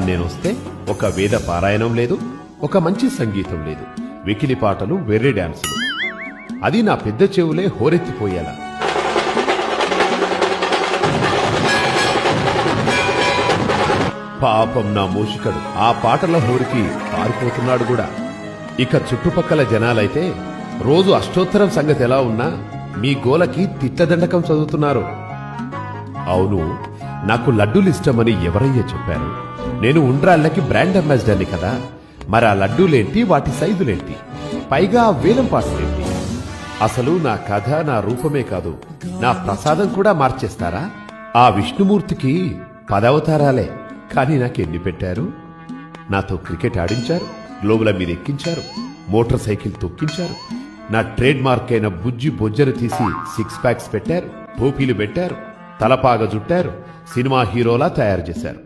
నేనొస్తే ఒక వేద పారాయణం లేదు, ఒక మంచి సంగీతం లేదు, వెకిలి పాటలు, వెర్రి డాన్సులు. అది నా పెద్ద చెవులే హోరెత్తిపోయేలా. పాపం నా మూషికడు ఆ పాటల హోరికి పారిపోతున్నాడు కూడా. ఇక చుట్టుపక్కల జనాలైతే రోజు అష్టోత్తరం సంగతి ఎలా ఉన్నా మీ గోలకి తిట్లదండకం చదువుతున్నారు. అవును, నాకు లడ్డూలిష్టమని ఎవరయ్యా చెప్పారు? నేను ఉండ్రాళ్ళకి బ్రాండ్ అంబాసిడర్ని కదా. మరి ఆ లడ్డూలేంటి, వాటి సైజులేంటి, పైగా ఆ వేలం పాటలేంటి? అసలు నా కథ, నా రూపమే కాదు, నా ప్రసాదం కూడా మార్చేస్తారా? ఆ విష్ణుమూర్తికి 10 అవతారాలే, కానీ నాకెన్ని పెట్టారు? నాతో క్రికెట్ ఆడించారు, గ్లోబుల మీద ఎక్కించారు, మోటార్ సైకిల్ తొక్కించారు, నా ట్రేడ్ మార్క్ అయిన బుజ్జి బొజ్జను తీసి 6 ప్యాక్స్ పెట్టారు, టోపీలు పెట్టారు, తలపాగ జుట్టారు, సినిమా హీరోలా తయారు చేశారు.